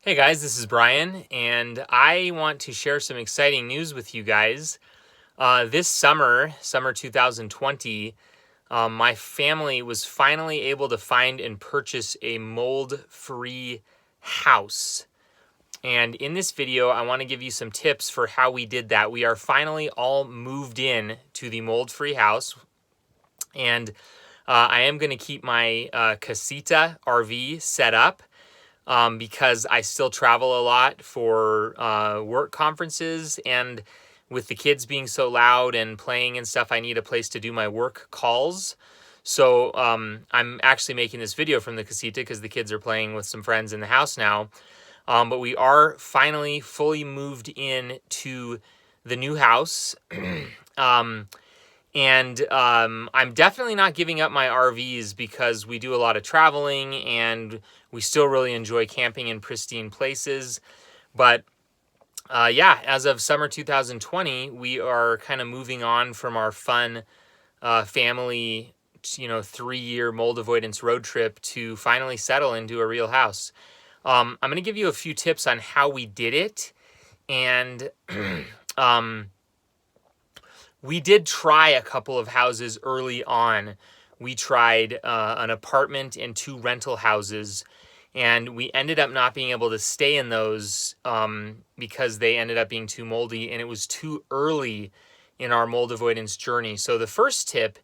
Hey guys, this is Brian, and I want to share some exciting news with you guys. This summer 2020, my family was finally able to find and purchase a mold-free house. And in this video, I want to give you some tips for how we did that. We are finally all moved in to the mold-free house, and I am going to keep my casita RV set up. Because I still travel a lot for work conferences, and with the kids being so loud and playing and stuff, I need a place to do my work calls. So I'm actually making this video from the casita because the kids are playing with some friends in the house now. But we are finally fully moved in to the new house. I'm definitely not giving up my RVs because we do a lot of traveling and we still really enjoy camping in pristine places. But yeah, as of summer 2020, we are kind of moving on from our fun family, 3-year mold avoidance road trip to finally settle into a real house. I'm going to give you a few tips on how we did it. And we did try a couple of houses early on. We tried an apartment and 2 rental houses, and we ended up not being able to stay in those because they ended up being too moldy, and it was too early in our mold avoidance journey. So the first tip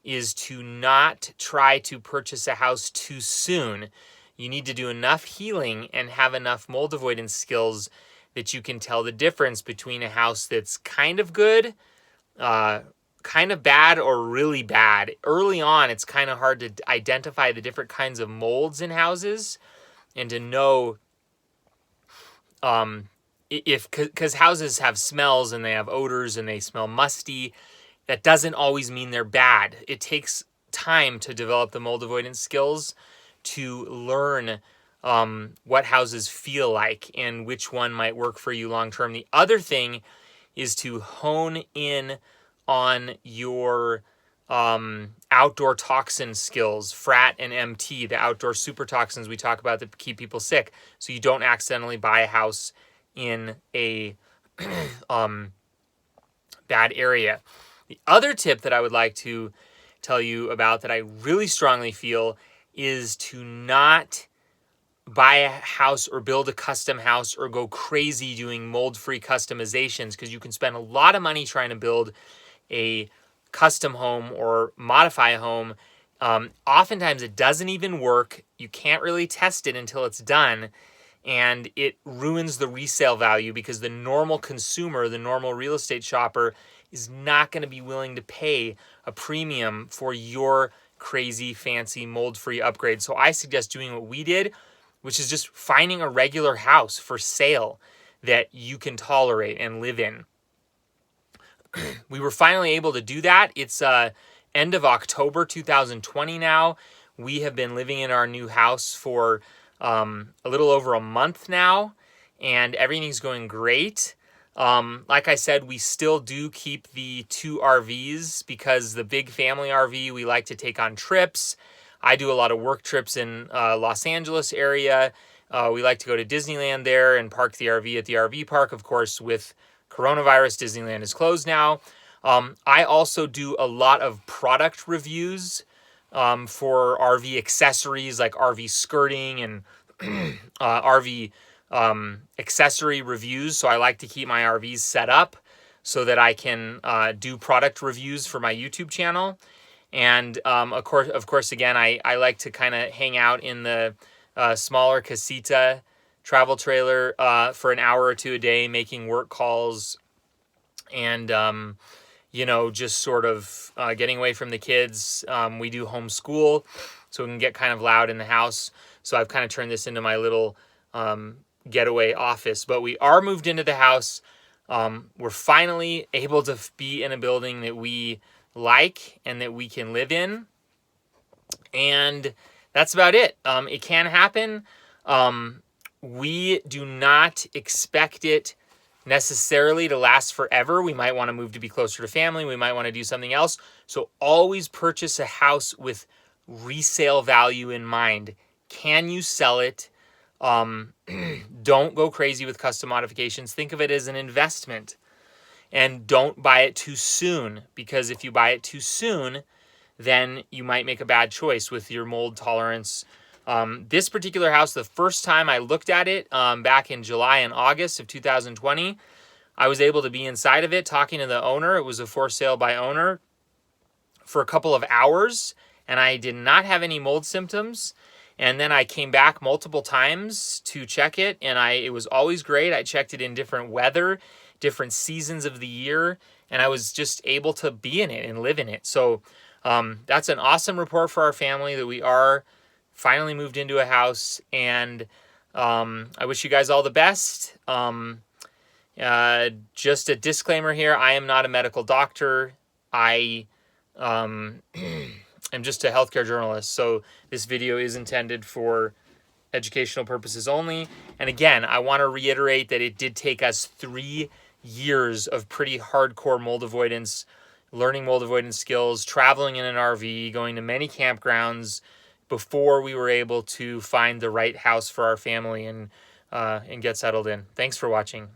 is to not try to purchase a house too soon. You need to do enough healing and have enough mold avoidance skills that you can tell the difference between a house that's kind of good, kind of bad, or really bad. Early on, it's kind of hard to identify the different kinds of molds in houses and to know because houses have smells and they have odors and they smell musty. That doesn't always mean they're bad. It takes time to develop the mold avoidance skills to learn what houses feel like and which one might work for you long term. The other thing is to hone in on your outdoor toxin skills, FRAT and MT, the outdoor super toxins we talk about that keep people sick, so you don't accidentally buy a house in a bad area. The other tip that I would like to tell you about that I really strongly feel is to not buy a house or build a custom house or go crazy doing mold-free customizations, because you can spend a lot of money trying to build a custom home or modify a home. Oftentimes it doesn't even work. You can't really test it until it's done, and it ruins the resale value because the normal consumer, the normal real estate shopper, is not going to be willing to pay a premium for your crazy fancy mold-free upgrade. So I suggest doing what we did, which is just finding a regular house for sale that you can tolerate and live in. We were finally able to do that. It's end of October 2020 now. We have been living in our new house for a little over a month now, and everything's going great. Like I said, we still do keep the 2 RVs because the big family RV, we like to take on trips. I do a lot of work trips in Los Angeles area. We like to go to Disneyland there and park the RV at the RV park. Of course, with coronavirus, Disneyland is closed now. I also do a lot of product reviews for RV accessories like RV skirting and RV accessory reviews. So I like to keep my RVs set up so that I can do product reviews for my YouTube channel. And of course, again, I like to kind of hang out in the smaller casita travel trailer for an hour or 2 a day, making work calls and, just sort of getting away from the kids. We do homeschool, so we can get kind of loud in the house. So I've kind of turned this into my little getaway office. But we are moved into the house. We're finally able to be in a building that we like and that we can live in. And that's about it. It can happen. We do not expect it necessarily to last forever. We might want to move to be closer to family. We might want to do something else. So always purchase a house with resale value in mind. Can you sell it? don't go crazy with custom modifications. Think of it as an investment. And don't buy it too soon, because if you buy it too soon, then you might make a bad choice with your mold tolerance. This particular house, the first time I looked at it back in July and August of 2020, I was able to be inside of it talking to the owner. It was a for sale by owner for a couple of hours, and I did not have any mold symptoms. And then I came back multiple times to check it, and it was always great. I checked it in different weather, different seasons of the year, and I was just able to be in it and live in it. So that's an awesome report for our family that we are finally moved into a house, and I wish you guys all the best. Just a disclaimer here, I am not a medical doctor. I am just a healthcare journalist, so this video is intended for educational purposes only. And again, I want to reiterate that it did take us 3 years of pretty hardcore mold avoidance, learning mold avoidance skills, traveling in an RV, going to many campgrounds before we were able to find the right house for our family and get settled in. Thanks for watching.